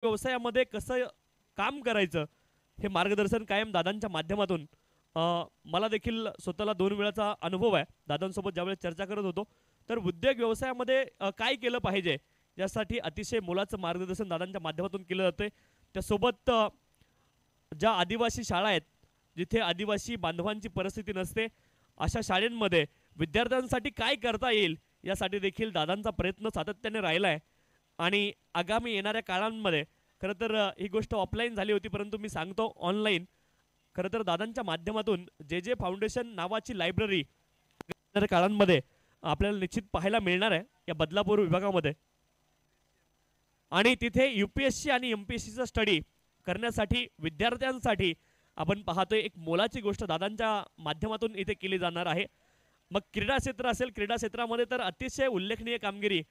व्यवसायामध्ये कसं काम करायचं हे मार्गदर्शन कायम दादांच्या माध्यमातून मला देखील स्वतःला 2 वेळाचा अनुभव आहे. दादांसोबत ज्यावेळेस चर्चा करत होतो तर उद्योग व्यवसायामध्ये काय केलं पाहिजे यासाठी अतिशय मोलाचं मार्गदर्शन दादांच्या माध्यमातून केलं जाते. त्यासोबत ज्या आदिवासी शाळा आहेत जिथे आदिवासी बांधवांची परिस्थिती नसते अशा शाळांमध्ये विद्यार्थ्यांसाठी काय करता येईल यासाठी देखील दादांचा प्रयत्न सातत्याने राहिला आहे. आणि आगामी येणाऱ्या काळांमध्ये खरं तर ही गोष्ट ऑफलाईन झाली होती परंतु मी सांगतो ऑनलाईन खरं तर दादांच्या माध्यमातून जे जे फाउंडेशन नावाची लायब्ररी येणाऱ्या काळांमध्ये आपल्याला निश्चित पाहायला मिळणार आहे या बदलापूर विभागामध्ये. आणि तिथे UPSC आणि MPSCचा स्टडी करण्यासाठी विद्यार्थ्यांसाठी आपण पाहतोय एक मोलाची गोष्ट दादांच्या माध्यमातून इथे केली जाणार आहे. मग क्रीडा क्षेत्र असेल, क्रीडा क्षेत्रामध्ये तर अतिशय उल्लेखनीय कामगिरी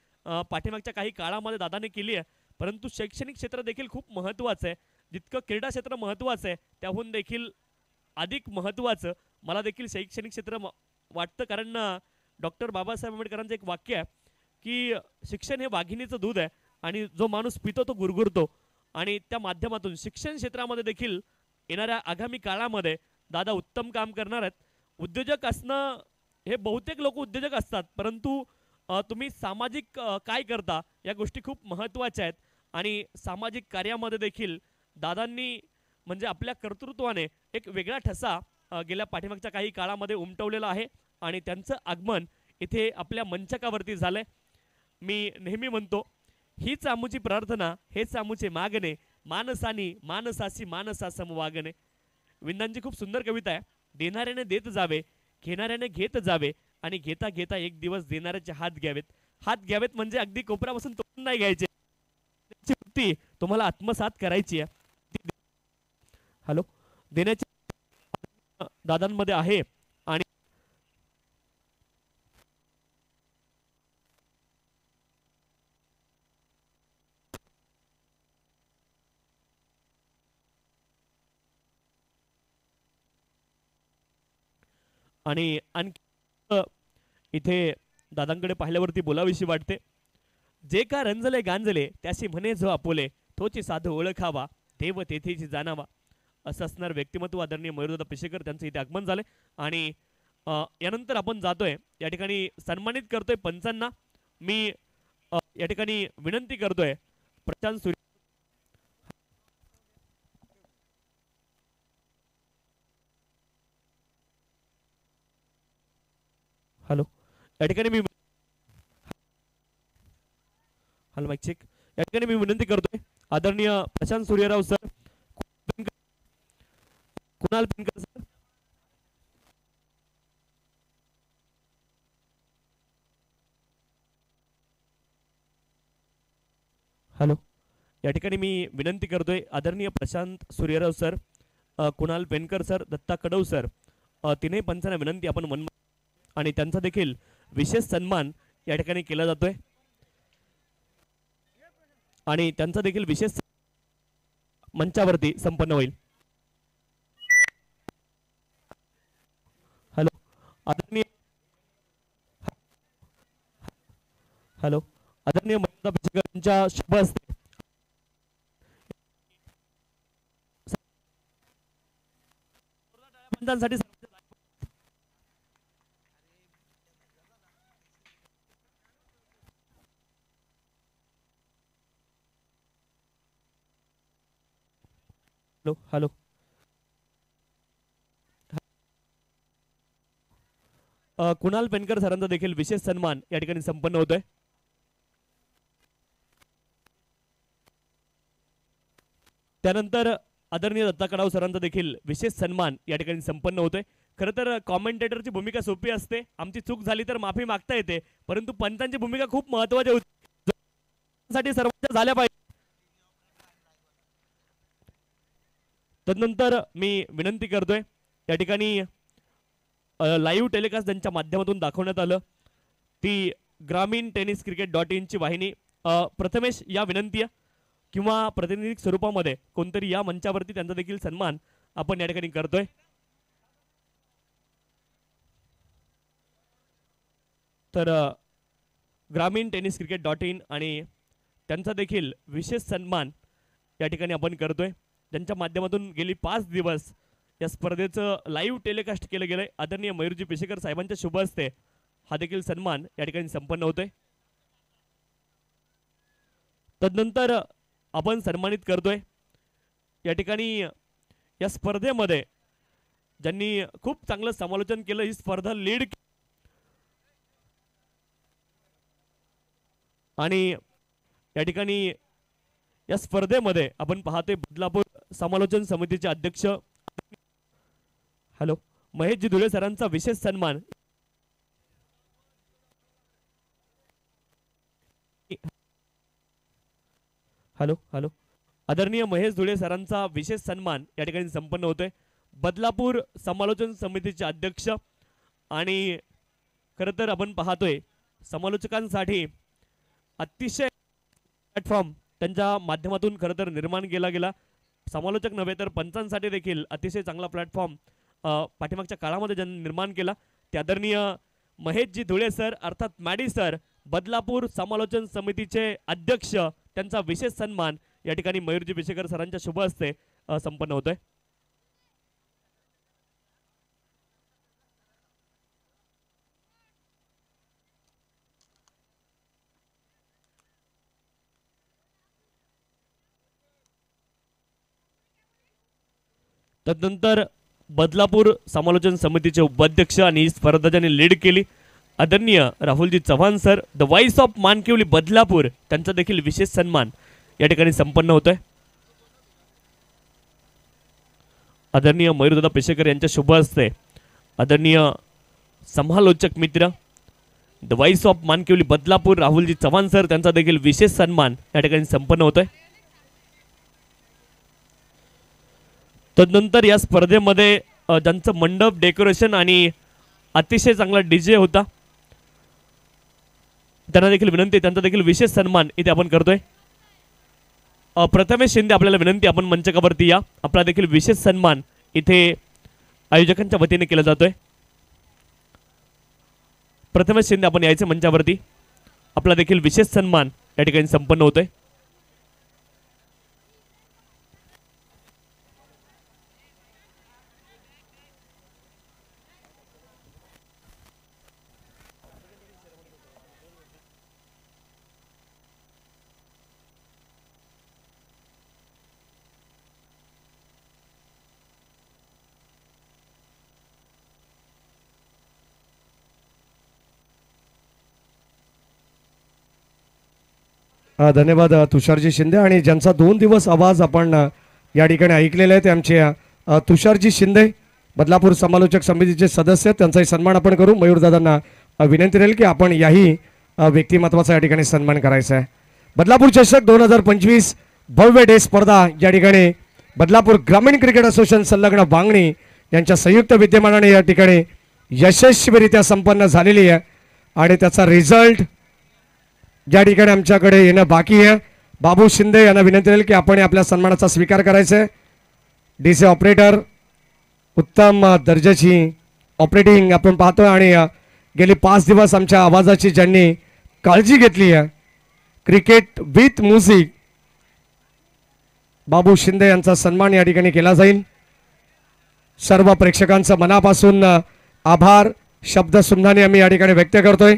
पाठीमागच्या काही काळामध्ये दादाने केली आहे. परंतु शैक्षणिक क्षेत्र देखील खूप महत्त्वाचं आहे. जितकं क्रीडा क्षेत्र महत्त्वाचं आहे त्याहून देखील अधिक महत्त्वाचं मला देखील शैक्षणिक क्षेत्र वाटतं. कारण डॉक्टर बाबासाहेब आंबेडकरांचं एक वाक्य आहे की शिक्षण हे वाघिणीचं दूध आहे आणि जो माणूस पितो तो गुरगुरतो. आणि त्या माध्यमातून शिक्षण क्षेत्रामध्ये देखील येणाऱ्या आगामी काळामध्ये दादा उत्तम काम करणार आहेत. उद्योजक असणं हे बहुतेक लोक उद्योजक असतात परंतु तुम्ही सामाजिक काय करता या गोष्टी खूप महत्त्वाच्या आहेत. आणि सामाजिक कार्यामध्ये देखील दादांनी म्हणजे आपल्या कर्तृत्वाने एक वेगळा ठसा गेल्या पाठीमागच्या काही काळामध्ये उमटवलेला आहे आणि त्यांचं आगमन इथे आपल्या मंचकावरती झालंय. मी नेहमी म्हणतो हीच आमुची प्रार्थना हेच आमुचे मागणे मानसानी मानसासी मानसा समवागणे. विंदांची खूप सुंदर कविता आहे. देणाऱ्याने देत जावे, घेणाऱ्याने घेत जावे आणि घेता घेता एक दिवस देणाऱ्याचे हात घ्यावेत. हात घ्यावेत म्हणजे अगदी कोपऱ्यापासून तोडून नाही घ्यायचे. त्याची वृत्ती तुम्हाला आत्मसात करायची आहे. हॅलो देण्याची दादांमध्ये आहे. आणि आणि आणखी इथे दादांकडे पाहिल्यावरती बोलाविषयी वाटते. जे का रंजले गांजले त्याशी म्हणे जो आपोले तोची साधू ओळखावा देव तेथेची जाणावा. असं असणार व्यक्तिमत्व आदरणीय मयूरदादा पिशेकर त्यांचं इथे आगमन झाले. आणि यानंतर आपण जातोय या ठिकाणी सन्मानित करतोय पंचांना. मी या ठिकाणी विनंती करतोय प्रशांत सूर्य. हॅलो या ठिकाणी मी हॅलो माईक चेक. या ठिकाणी मी विनंती करतोय आदरणीय Prashant Suryarao sir, Kunal पेनकर sir, hello या ठिकाणी मी विनंती करतोय आदरणीय Prashant Suryarao sir, Kunal पेनकर sir, Datta कडव sir, तिन्ही पंचांना विनंती आपण मन आणि त्यांचा देखील विशेष सन्मान या ठिकाणी केला जातोय. आणि त्यांचा देखील विशेष मंचावरती संपन्न होईल. हॅलो आदरणीय हॅलो आदरणीय मयूरदादा पिशेकर यांच्या शुभ हस्ते पंचांसाठी हॅलो हॅलो कुणाल पेनकर सरांचा देखील विशेष सन्मान या ठिकाणी संपन्न होतोय. त्यानंतर आदरणीय दत्ता कडाव सरांचा देखील विशेष सन्मान या ठिकाणी संपन्न होतोय. खरं तर कॉमेंटेटरची भूमिका सोपी असते, आमची चूक झाली तर माफी मागता येते, परंतु पंचांची भूमिका खूप महत्त्वाची होती साठी सर्वांच्या झाल्या पाहिजे. तदनंतर मी विनंती करतोय या ठिकाणी लाईव्ह टेलिकास्ट त्यांच्या माध्यमातून दाखवण्यात आलं ती ग्रामीण टेनिस क्रिकेट .in ची वाहिनी. प्रथमेश या विनंती किंवा प्रतिनिधी स्वरूपामध्ये कोणतरी या मंचावरती त्यांचा देखील सन्मान आपण या ठिकाणी करतोय. तर ग्रामीण टेनिस क्रिकेट .in आणि त्यांचा देखील विशेष सन्मान या ठिकाणी आपण करतोय, ज्यांच्या माध्यमातून गेली 5 दिवस या स्पर्धेचं लाईव्ह टेलिकास्ट केलं गेलंय. आदरणीय मयूरजी पेशेकर साहेबांच्या शुभ हस्ते हा देखील सन्मान या ठिकाणी संपन्न होतोय. तदनंतर आपण सन्मानित करतोय या ठिकाणी या स्पर्धेमध्ये ज्यांनी खूप चांगलं समालोचन केलं, ही स्पर्धा लीड आणि या ठिकाणी या स्पर्धेमध्ये आपण पाहतोय बदलापूर समालोचन समितीचे अध्यक्ष हॅलो महेशजी धुळे सरांचा विशेष सन्मान. हॅलो हॅलो आदरणीय महेश धुळे सरांचा विशेष सन्मान या ठिकाणी संपन्न होतोय. बदलापूर समालोचन समितीचे अध्यक्ष आणि खरं तर आपण पाहतोय समालोचकांसाठी अतिशय प्लॅटफॉर्म त्यांच्या माध्यमातून खरं तर निर्माण केला गेला. समालोचक नव्हे तर पंचांसाठी देखील अतिशय चांगला प्लॅटफॉर्म पाठीमागच्या काळामध्ये ज्यांनी निर्माण केला ते आदरणीय महेशजी धुळे सर अर्थात मॅडी सर, बदलापूर समालोचन समितीचे अध्यक्ष, त्यांचा विशेष सन्मान या ठिकाणी मयूरजी पेशेकर सरांच्या शुभ हस्ते संपन्न होतोय. तदनंतर बदलापूर समालोचन समितीचे उपाध्यक्ष आणि स्पर्धा ज्यांनी लीड केली आदरणीय Rahulji Chavan sir, the voice of Mankivali Badlapur, त्यांचा देखील विशेष सन्मान या ठिकाणी संपन्न होतोय. आदरणीय मयूरदादा पेशेकर यांच्या शुभ हस्ते आदरणीय समालोचक मित्र the voice of Mankivali Badlapur Rahulji Chavan sir, त्यांचा देखील विशेष सन्मान या ठिकाणी संपन्न होतोय. तदनंतर या स्पर्धेमध्ये ज्यांचं मंडप डेकोरेशन आणि अतिशय चांगला डीजे होता त्यांना देखील विनंती, त्यांचा देखील विशेष सन्मान इथे आपण करतोय. प्रथमेश शिंदे आपल्याला विनंती, आपण मंचकावरती या, आपला देखील विशेष सन्मान इथे आयोजकांच्या वतीने केला जातोय. प्रथमेश शिंदे आपण यायचे मंचावरती, आपला देखील विशेष सन्मान या ठिकाणी संपन्न होतोय. धन्यवाद तुषारजी शिंदे. आणि ज्यांचा 2 दिवस आवाज आपण या ठिकाणी ऐकलेला आहे ते आमचे तुषारजी शिंदे, बदलापूर समालोचक समितीचे सदस्य, त्यांचाही सन्मान आपण करू. मयूरदादांना विनंती राहील की आपण याही व्यक्तिमत्वाचा या ठिकाणी सन्मान करायचा आहे. बदलापूर चषक 2025 भव्य डे स्पर्धा या ठिकाणी बदलापूर ग्रामीण क्रिकेट असोसिएशन संलग्न बांगणी यांच्या संयुक्त विद्यमानाने या ठिकाणी यशस्वीरित्या संपन्न झालेली आहे आणि त्याचा रिझल्ट ज्या ठिकाणी आमच्याकडे येणं बाकी आहे. बाबू शिंदे यांना विनंती राहील की आपण आपल्या सन्मानाचा स्वीकार करायचा आहे. डीसी ऑपरेटर उत्तम दर्जाची ऑपरेटिंग आपण पाहतोय आणि गेली 5 दिवस आमच्या आवाजाची ज्यांनी काळजी घेतली आहे, क्रिकेट विथ म्युझिक बाबू शिंदे यांचा सन्मान या ठिकाणी केला जाईल. सर्व प्रेक्षकांचा मनापासून आभार शब्दसुंधाने आम्ही या ठिकाणी व्यक्त करतोय.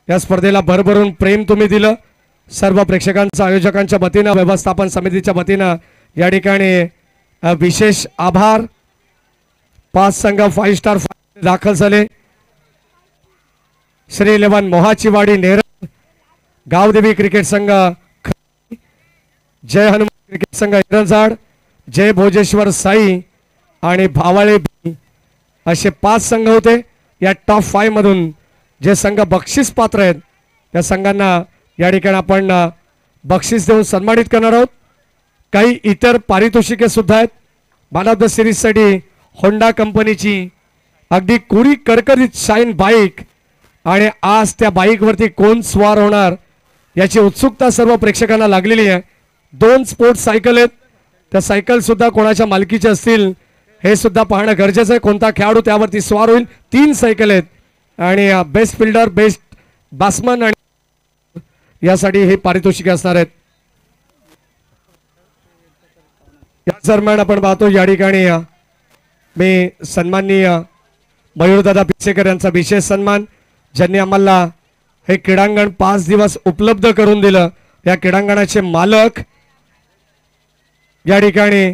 या स्पर्धेला भरभरून प्रेम तुम्ही दिलं. सर्व प्रेक्षकांच्या, आयोजकांच्या वतीनं, व्यवस्थापन समितीच्या वतीनं या ठिकाणी विशेष आभार. 5 संघ 5 स्टार दाखल झाले. श्री 11 मोहाचीवाडी नेरळ, गावदेवी क्रिकेट संघ, जय हनुमान क्रिकेट संघ हिरंजाड, जय भोजेश्वर साई आणि भावाळे असे 5 संघ होते. या टॉप 5 मधून जे संघ बक्षीस पात्र आहेत त्या संघांना या ठिकाणी आपण बक्षीस देऊन सन्मानित करणार आहोत. काही इतर पारितोषिके सुद्धा आहेत. मॅन ऑफ द सिरीजसाठी होंडा कंपनीची अगदी कोरी करकरीत शाईन बाईक आणि आज त्या बाईकवरती कोण स्वार होणार याची उत्सुकता सर्व प्रेक्षकांना लागलेली आहे. 2 स्पोर्ट्स सायकल आहेत. त्या सायकल सुद्धा कोणाच्या मालकीच्या असतील हे सुद्धा पाहणं गरजेचं आहे. कोणता खेळाडू त्यावरती स्वार होईल. 3 सायकल आहेत आणि बेस्ट फिल्डर, बेस्ट बॅट्समन आणि यासाठी हे पारितोषिके असणार आहेत. या दरम्यान आपण पाहतो या ठिकाणी मी सन्माननीय मयूरदादा पिसेकर यांचा विशेष सन्मान, ज्यांनी आम्हाला हे क्रीडांगण 5 दिवस उपलब्ध करून दिलं. या क्रीडांगणाचे मालक या ठिकाणी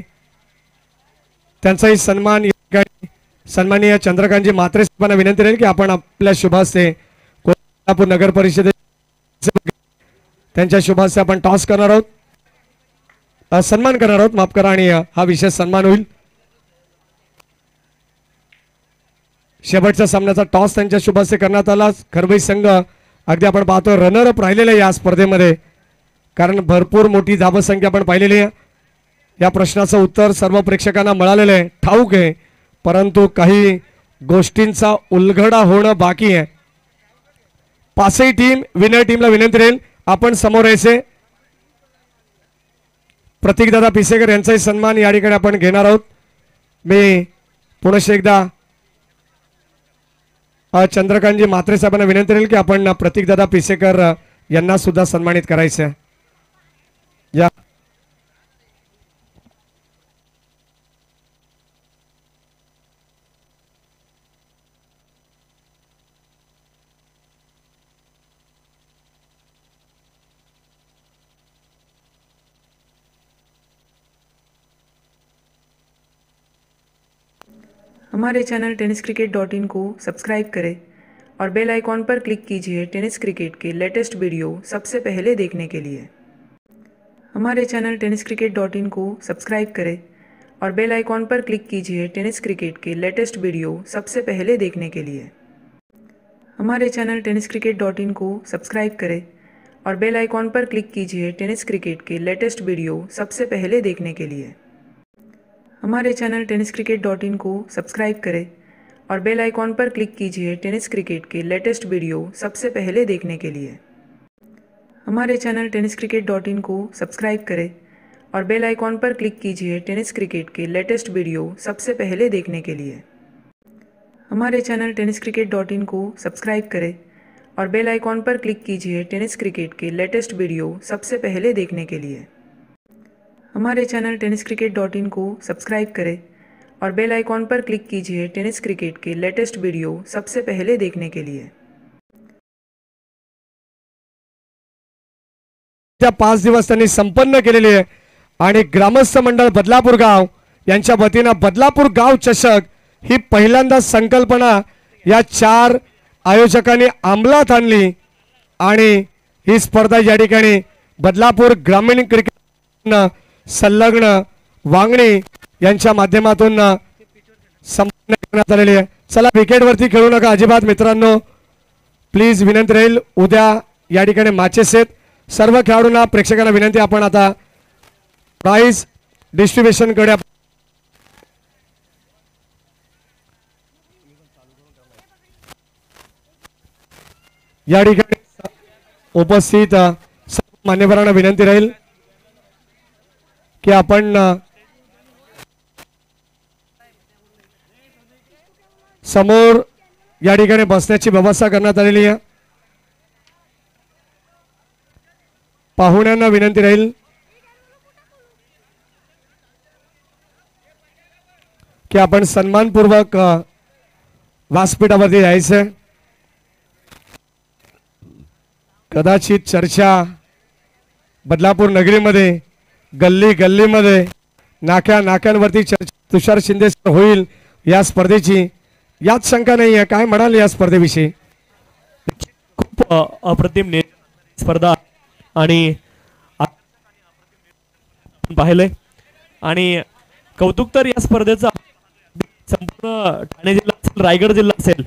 त्यांचाही सन्मान या ठिकाणी सन्माननीय चंद्रकांतजी म्हात्रे साहेबांना विनंती राहील की आपण आपल्या शुभहस्ते कोल्हापूर नगर परिषदे त्यांच्या शुभहस्ते आपण टॉस करणार आहोत, सन्मान करणार आहोत, माफ करा, आणि हा विशेष सन्मान होईल. शेवटच्या सामन्याचा टॉस त्यांच्या शुभहस्ते करण्यात आला. खरबई संघ अगदी आपण पाहतो रनर अप राहिलेले या स्पर्धेमध्ये, कारण भरपूर मोठी धावसंख्या आपण पाहिलेली आहे. या प्रश्नाचं उत्तर सर्व प्रेक्षकांना मिळालेलं आहे, ठाऊक आहे, परंतु काही गोष्टींचा उलगडा होणं बाकी आहे. पाचही टीम विनर टीमला विनंती राहील आपण समोर यायचे. प्रतीकदादा पिसेकर यांचाही सन्मान या ठिकाणी आपण घेणार आहोत. मी पुनश्च एकदा चंद्रकांतजी म्हात्रे साहेबांना विनंती राहील की आपण प्रतीकदादा पिसेकर यांना सुद्धा सन्मानित करायचं आहे. या हमारे चैनल tenniscricket.in को सब्सक्राइब करें और बेल आइकॉन पर क्लिक कीजिए टेनिस क्रिकेट के लेटेस्ट वीडियो सबसे पहले देखने के लिए. हमारे चैनल tenniscricket.in को सब्सक्राइब करें और बेल आइकॉन पर क्लिक कीजिए टेनिस क्रिकेट के लेटेस्ट वीडियो सबसे पहले देखने के लिए. हमारे चैनल tenniscricket.in को सब्सक्राइब करें और बेल आइकॉन पर क्लिक कीजिए टेनिस क्रिकेट के लेटेस्ट वीडियो सबसे पहले देखने के लिए. हमारे चैनल tenniscricket.in को सब्सक्राइब करें और बेल आइकॉन पर क्लिक कीजिए टेनिस क्रिकेट के लेटेस्ट वीडियो सबसे पहले देखने के लिए. हमारे चैनल tenniscricket.in को सब्सक्राइब करें और बेल आइकॉन पर क्लिक कीजिए टेनिस क्रिकेट के लेटेस्ट वीडियो सबसे पहले देखने के लिए. हमारे चैनल tenniscricket.in को सब्सक्राइब करें और बेल आइकॉन पर क्लिक कीजिए टेनिस क्रिकेट के लेटेस्ट वीडियो सबसे पहले देखने के लिए. हमारे चैनल tenniscricket.in को सब्सक्राइब करें और बेल आइकॉन पर क्लिक कीजिए टेनिस क्रिकेट के लेटेस्ट वीडियो सबसे पहले देखने के लिए. त्या 5 दिवस त्यांनी संपन्न केलेली आहे आणि ग्रामस्थ मंडळ बदलापूर गाव यांच्या वतीनं बदलापूर गाव चषक ही पहिल्यांदा संकल्पना या 4 आयोजकांनी अंमलात आणली आणि ही स्पर्धा या ठिकाणी बदलापूर ग्रामीण क्रिकेट संलग्न वांगणी यांच्या माध्यमातून संपन्न करण्यात आलेली आहे. चला विकेटवरती खेळू नका अजिबात मित्रांनो, प्लीज विनंती राहील. उद्या या ठिकाणी मॅचेस आहेत. सर्व खेळाडूंना प्रेक्षकांना विनंती, आपण आता प्राइज डिस्ट्रीब्युशन कडे या ठिकाणी उपस्थित सर्व मान्यवरांना विनंती राहील की आपण समोर या ठिकाणी बसण्याची व्यवस्था करण्यात आलेली आहे. पाहुण्यांना विनंती राहील की आपण सन्मानपूर्वक व्यासपीठावरती जायचं. कदाचित चर्चा बदलापूर नगरीमध्ये गल्ली गल्लीमध्ये नाक्या नाक्यांवरती चर्चा तुषार शिंदे होईल या स्पर्धेची, यात शंका नाही आहे. काय म्हणाल या स्पर्धेविषयी? खूप अप्रतिम स्पर्धा आणि पाहिलंय आणि कौतुक तर या स्पर्धेचा संपूर्ण ठाणे जिल्हा असेल, रायगड जिल्हा असेल.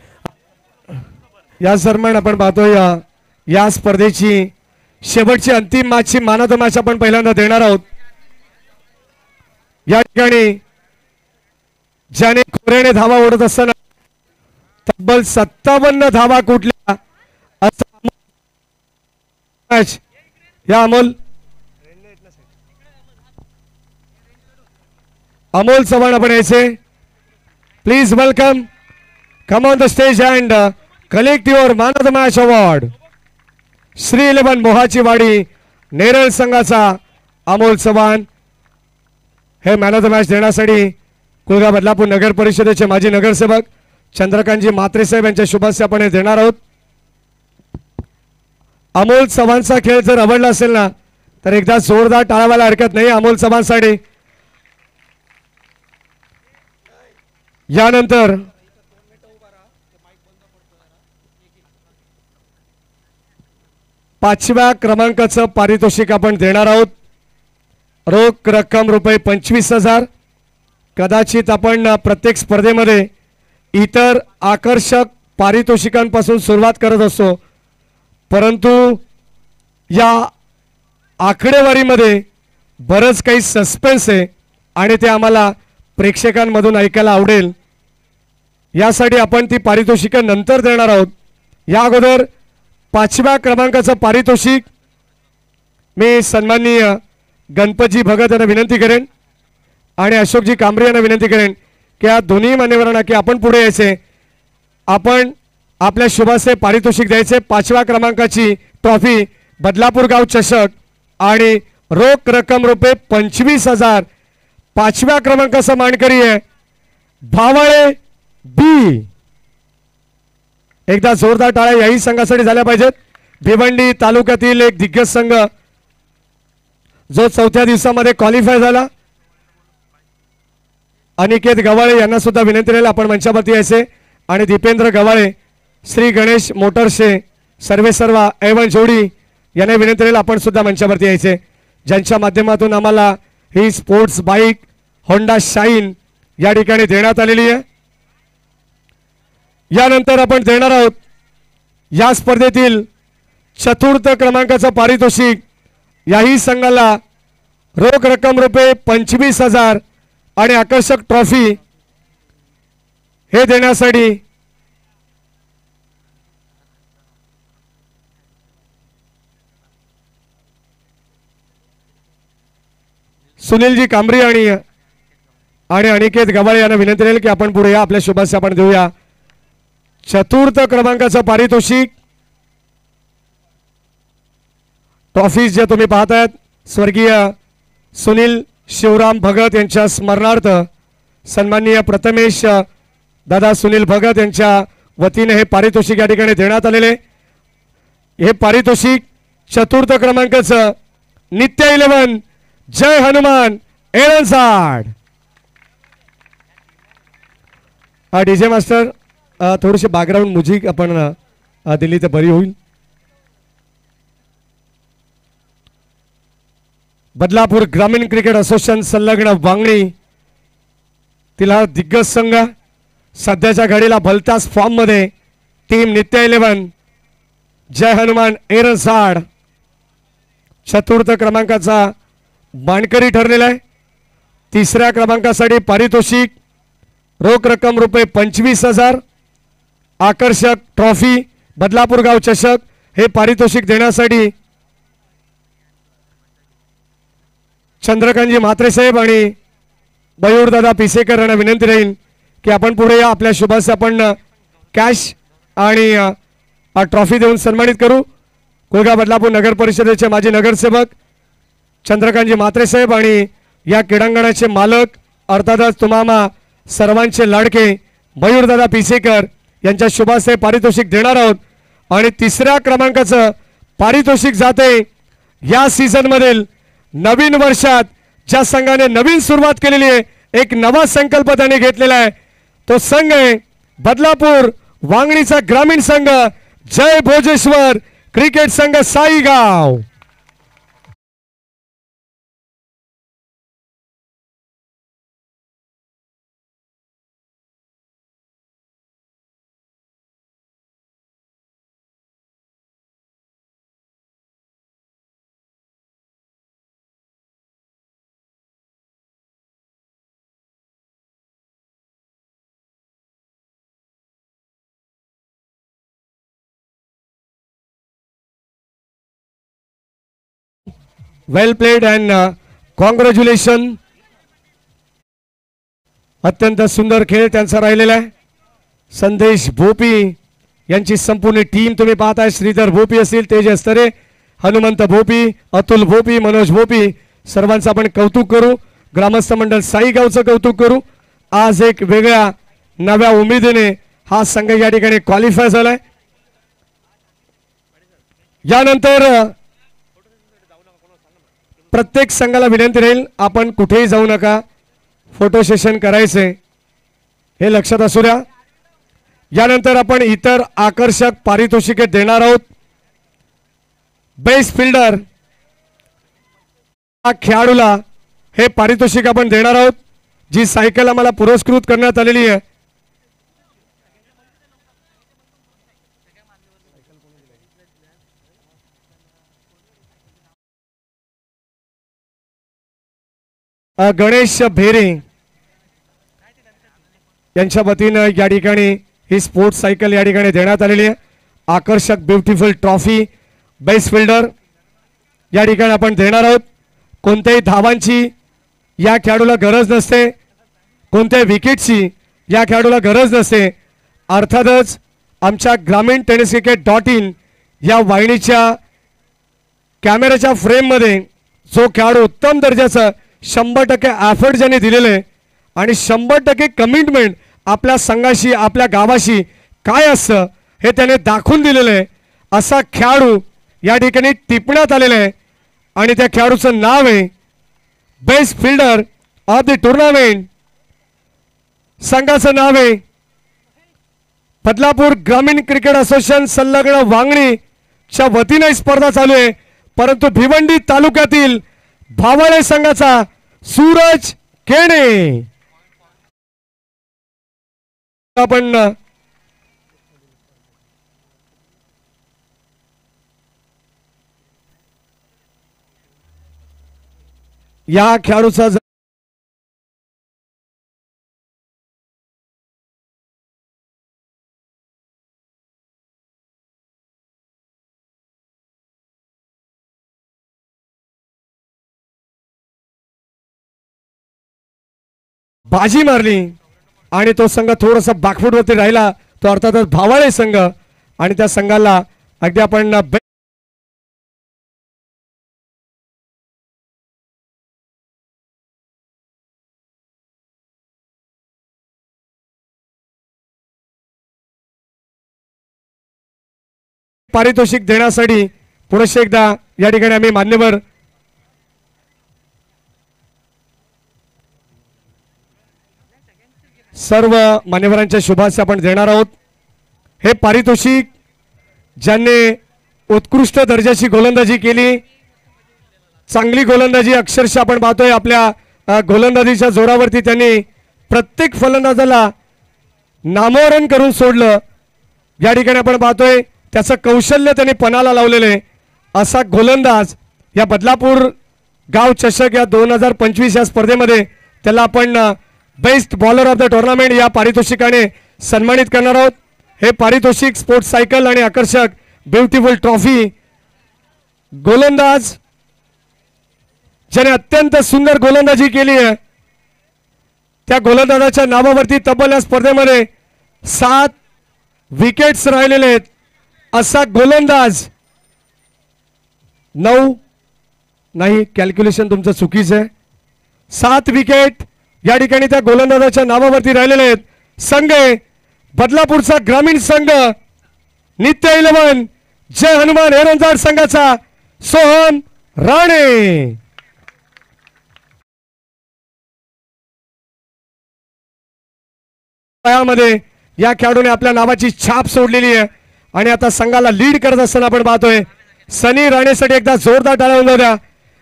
या दरम्यान आपण पाहतोय या स्पर्धेची शेवटची अंतिम मॅचची मान ऑफ द मॅच आपण पहिल्यांदा देणार आहोत. या ठिकाणी ज्याने खोऱ्याने धावा ओढत असताना तब्बल 57 धावा कुठल्या मॅच या अमोल चव्हाण आपण यायचे. Please welcome, come on the stage and collect your man of the match award. Shri 11 मोहाची वाडी नेरळ संघाचा अमोल चव्हाण हे मॅन ऑफ द मॅच देण्यासाठी कुळगाव बदलापूर नगर परिषदेचे माजी नगरसेवक चंद्रकांतजी म्हात्रे साहेब यांच्या शुभाशय आपण हे देणार आहोत. अमोल चव्हाणचा खेळ जर आवडला असेल ना तर एकदा जोरदार टाळावायला हरकत नाही अमोल चव्हाणसाठी. यानंतर पाचव्या क्रमांकाचं पारितोषिक आपण देणार आहोत. रोख रक्कम रुपये 25,000. कदाचित आपण प्रत्येक स्पर्धेमध्ये इतर आकर्षक पारितोषिकांपासून सुरुवात करत असतो, परंतु या आकडेवारीमध्ये बरंच काही सस्पेन्स आहे आणि ते आम्हाला प्रेक्षकांमधून ऐकायला आवडेल. यासाठी आपण ती पारितोषिकं नंतर देणार आहोत. या अगोदर पाचव्या क्रमांकाचं पारितोषिक मी सन्माननीय गणपतजी भगत यांना विनंती करेन आणि अशोकजी कांबरे यांना विनंती करेन की या दोन्ही मान्यवरांना की आपण पुढे यायचे, आपण आपल्या शुभाशय पारितोषिक द्यायचे. पाचव्या क्रमांकाची ट्रॉफी, बदलापूर गाव चषक आणि रोख रक्कम रुपये 25,000. पाचव्या क्रमांकाचा मानकरी आहे भावाळे बी. एकदा जोरदार टाळ्या याही संघासाठी झाल्या पाहिजेत. भिवंडी तालुक्यातील एक दिग्गज संघ जो चौथ्या दिवसामध्ये क्वालिफाय झाला. अनिकेत गवाळे यांना सुद्धा विनंती राहील आपण मंचावरती यायचे आणि दीपेंद्र गवाळे, श्री गणेश मोटरशे, सर्वेसर्वा एवन जोडी यांना विनंती राहील आपण सुद्धा मंचावरती यायचे, ज्यांच्या माध्यमातून आम्हाला ही स्पोर्ट्स बाईक होंडा शाईन या ठिकाणी देण्यात आलेली आहे. यानंतर आपण देणार आहोत या स्पर्धेतील चतुर्थ क्रमांकाचं पारितोषिक. याही संघाला रोख रक्कम रुपये 25,000 आणि आकर्षक ट्रॉफी हे देण्यासाठी सुनीलजी कांबरी आणि अनिकेत गवाळे यांना विनंती राहील की आपण पुढे या, आपल्या शुभाशय आपण देऊया. चतुर्थ क्रमांकाचं पारितोषिक ट्रॉफीज जे तुम्ही पाहतायत स्वर्गीय सुनील शिवराम भगत यांच्या स्मरणार्थ सन्माननीय प्रथमेश दादा सुनील भगत यांच्या वतीने हे पारितोषिक या ठिकाणी देण्यात आलेले. हे पारितोषिक चतुर्थ क्रमांकाचं नित्य 11 जय हनुमान एळनसाड. डीजे मास्टर थोडीशी बॅकग्राऊंड म्युझिक आपण दिली तर बरी होईल. बदलापूर ग्रामीण क्रिकेट असोसिएशन संलग्न वांगणी तिला दिग्गज संघ सध्याच्या घडीला भलताच फॉर्म मध्ये टीम नित्य 11 जय हनुमान एरसाड चतुर्थ क्रमांकाचा मानकरी ठरलेला आहे. तिसऱ्या क्रमांकासाठी पारितोषिक रोख रक्कम रुपये 25,000, आकर्षक ट्रॉफी, बदलापूर गाव चषक हे पारितोषिक देण्यासाठी चंद्रकांतजी म्हात्रे साहेब आणि मयूरदादा पिसेकर यांना विनंती राहील की आपण पुढे या, आपल्या शुभाशय आपण कॅश आणि ट्रॉफी देऊन सन्मानित करू. कुळगाव बदलापूर नगर परिषदेचे माजी नगरसेवक चंद्रकांतजी म्हात्रे साहेब आणि या क्रीडांगणाचे मालक अर्थातच तुम्हाला सर्वांचे लाडके मयूरदादा पिसेकर यांच्या शुभाशय पारितोषिक देणार आहोत. आणि तिसऱ्या क्रमांकाचं पारितोषिक जाते या सीझन मधील नवीन वर्षात ज्या संघाने नवीन सुरुवात केलेली आहे, एक नवा संकल्प त्याने घेतलेला आहे, तो संघ आहे बदलापूर वांगणीचा ग्रामीण संघ जय भोजेश्वर क्रिकेट संघ साईगाव. वेल प्लेड अँड कॉंग्रॅच्युलेशन. अत्यंत सुंदर खेळ त्यांचा राहिलेला आहे. संदेश भोपी यांची संपूर्ण टीम तुम्ही पाहताय. श्रीधर भोपी असतील, तेज अस्तरे, हनुमंत भोपी, अतुल भोपी, मनोज भोपी, सर्वांचं आपण कौतुक करू. ग्रामस्थ मंडळ साईगावचं कौतुक करू. आज एक वेगळ्या नव्या उमेदीने हा संघ या ठिकाणी क्वालिफाय झालाय. यानंतर प्रत्येक संघाला विनंती राहील आपण कुठेही जाऊ नका, फोटो सेशन करायचे हे लक्षात असू द्या. यानंतर आपण इतर आकर्षक पारितोषिके देणार आहोत. बेस्ट फिल्डर या खेळाडूला हे पारितोषिक आपण देणार आहोत, जी सायकल आम्हाला पुरस्कृत करण्यात आलेली आहे. गणेश भेरे यांच्या वतीनं या ठिकाणी ही स्पोर्ट्स सायकल या ठिकाणी देण्यात आलेली आहे. आकर्षक ब्युटिफुल ट्रॉफी बेस्ट फिल्डर या ठिकाणी आपण देणार आहोत. कोणत्याही धावांची या खेळाडूला गरज नसते, कोणत्याही विकेटची या खेळाडूला गरज नसते. अर्थातच आमच्या ग्रामीण टेनिस क्रिकेट .in या वाहिनीच्या कॅमेऱ्याच्या फ्रेममध्ये जो खेळाडू उत्तम दर्जाचं 100% एफर्ट ज्यांनी दिलेले आणि 100% कमिटमेंट आपल्या संघाशी आपल्या गावाशी काय असतं हे त्याने दाखवून दिलेलं आहे, असा खेळाडू या ठिकाणी टिपण्यात आलेला आहे. आणि त्या खेळाडूचं नाव आहे best fielder of the tournament. संघाचं नाव आहे बदलापूर ग्रामीण क्रिकेट असोसिएशन संलग्न वांगणीच्या वतीने स्पर्धा चालू आहे, परंतु भिवंडी तालुक्यातील भावळे संघाचा सूरज केणे. आपण या खेळाडूचा बाजी मारली आणि तो संघ थोडासा बॅकफुटवरती राहिला, तो अर्थातच भावाळे संघ. आणि त्या संघाला अगदी आपण पारितोषिक देण्यासाठी पुनश्च एकदा या ठिकाणी आम्ही मान्यवर सर्व मान्यवरांच्या शुभाशय आपण देणार आहोत. हे पारितोषिक ज्यांनी उत्कृष्ट दर्जाची गोलंदाजी केली, चांगली गोलंदाजी अक्षरशः आपण पाहतोय आपल्या गोलंदाजीच्या जोरावरती त्यांनी प्रत्येक फलंदाजाला नामोहरण करून सोडलं. या ठिकाणी आपण पाहतोय त्याचं कौशल्य त्यांनी पणाला लावलेले असा गोलंदाज या बदलापूर गाव चषक या 2025 या स्पर्धेमध्ये त्याला आपण best bowler of the tournament या पारितोषिकाने सन्मानित करणार आहोत. हे पारितोषिक स्पोर्ट्स सायकल आणि आकर्षक ब्युटिफुल ट्रॉफी गोलंदाज ज्याने अत्यंत सुंदर गोलंदाजी केली आहे त्या गोलंदाजाच्या नावावरती तब्बल या स्पर्धेमध्ये 7 विकेट्स राहिलेले आहेत असा गोलंदाज 9 नाही, कॅल्क्युलेशन तुमचं चुकीचं आहे. 7 विकेट या ठिकाणी त्या गोलंदाजाच्या नावावरती राहिलेले आहेत. संघ बदलापूरचा ग्रामीण संघ नित्य 11 जय हनुमान एरंजाड संघाचा सोहम राणे. वयामध्ये या खेळाडूने आपल्या नावाची छाप सोडलेली आहे आणि आता संघाला लीड करत असताना आपण पाहतोय. सनी राणेसाठी एकदा जोरदार टाळ्या वाजवू द्या.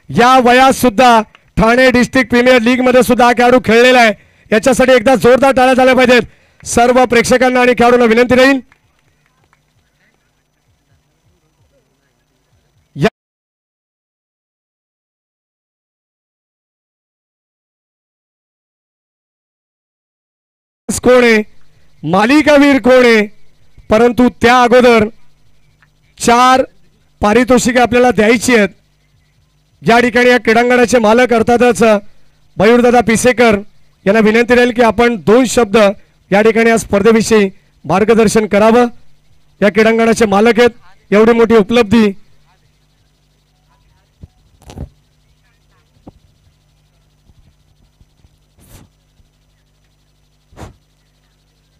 या वयात सुद्धा ठाणे डिस्ट्रिक्ट प्रीमियर लीग मध्ये सुद्धा हा खेळाडू खेळलेला आहे, याच्यासाठी एकदा जोरदार टाळ्या झाल्या पाहिजेत. सर्व प्रेक्षकांना आणि खेळाडूंना विनंती राहील कोण आहे, मालिकावीर कोण आहे, परंतु त्या अगोदर 4 पारितोषिके आपल्याला द्यायची आहेत. या ठिकाणी या क्रीडांगणाचे मालक अर्थातच मयूरदादा पिसेकर यांना विनंती राहील की आपण 2 शब्द या ठिकाणी या स्पर्धेविषयी मार्गदर्शन करावं. या क्रीडांगणाचे मालक आहेत, एवढी मोठी उपलब्धी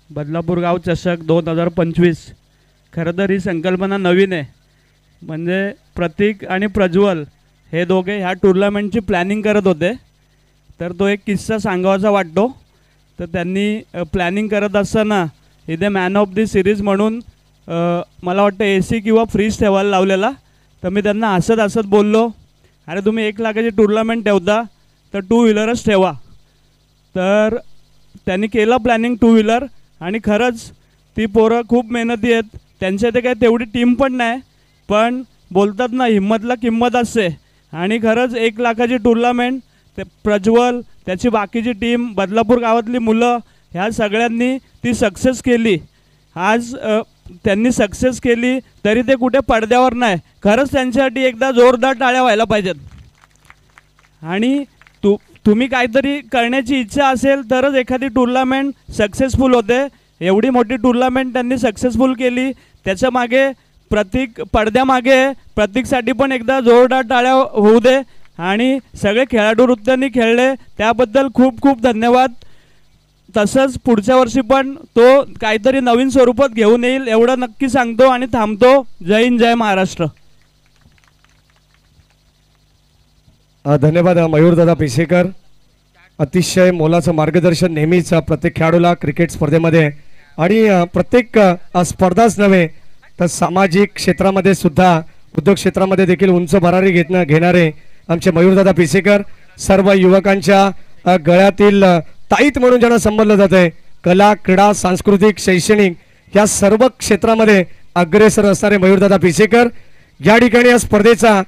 बदलापूर गाव चषक 2025. खरं तर ही संकल्पना नवीन आहे. म्हणजे प्रतीक आणि प्रज्वल हे दोघे ह्या टुर्नामेंटची प्लॅनिंग करत होते. तर तो एक किस्सा सांगावासा वाटतो. तर त्यांनी प्लॅनिंग करत असताना इथे मॅन ऑफ दी सिरीज म्हणून मला वाटतं AC किंवा फ्रीज ठेवायला लावलेला. तर मी त्यांना हसत बोललो, अरे तुम्ही 1 लाखाची टुर्नामेंट ठेवता तर 2 व्हीलरच ठेवा. तर त्यांनी केलं प्लॅनिंग 2 व्हीलर. आणि खरंच ती पोरं खूप मेहनती आहेत. त्यांच्या इथे काय तेवढी टीम पण नाही, पण बोलतात ना हिम्मतला किंमत असते. आणि खरंच 1 लाखाची टुर्नामेंट ते प्रज्वल, त्याची बाकीची टीम, बदलापूर गावातली मुलं ह्या सगळ्यांनी ती सक्सेस केली. आज त्यांनी सक्सेस केली तरी ते कुठे पडद्यावर नाही. खरंच त्यांच्यासाठी एकदा जोरदार टाळ्या व्हायला पाहिजेत. आणि तुम्ही काहीतरी करण्याची इच्छा असेल तरच एखादी टुर्नामेंट सक्सेसफुल होते. एवढी मोठी टुर्नामेंट त्यांनी सक्सेसफुल केली. त्याच्या मागे प्रतीक पडद्यामागे, प्रतीकसाठी पण एकदा जोरदार टाळ्या होऊ दे. आणि सगळे खेळाडूवृत्तीने खेळले त्याबद्दल खूप खूप धन्यवाद. तसंच पुढच्या वर्षी पण तो काहीतरी नवीन स्वरूपात घेऊन येईल एवढं नक्की सांगतो आणि थांबतो. जय हिंद, जय महाराष्ट्र. धन्यवाद मयूरदादा पिसेकर. अतिशय मोलाचं मार्गदर्शन नेहमीच प्रत्येक खेळाडूला क्रिकेट स्पर्धेमध्ये आणि प्रत्येक स्पर्धाच नव्हे तर सामाजिक क्षेत्रामध्ये सुद्धा, उद्योग क्षेत्रामध्ये देखील उंच भरारी घेणारे आमचे मयूरदादा पिसेकर. सर्व युवकांच्या गळ्यातील ताईत म्हणून ज्यांना संबोधलं जात आहे. कला, क्रीडा, सांस्कृतिक, शैक्षणिक या सर्व क्षेत्रामध्ये अग्रेसर असणारे मयूरदादा पिसेकर. या ठिकाणी या स्पर्धेचा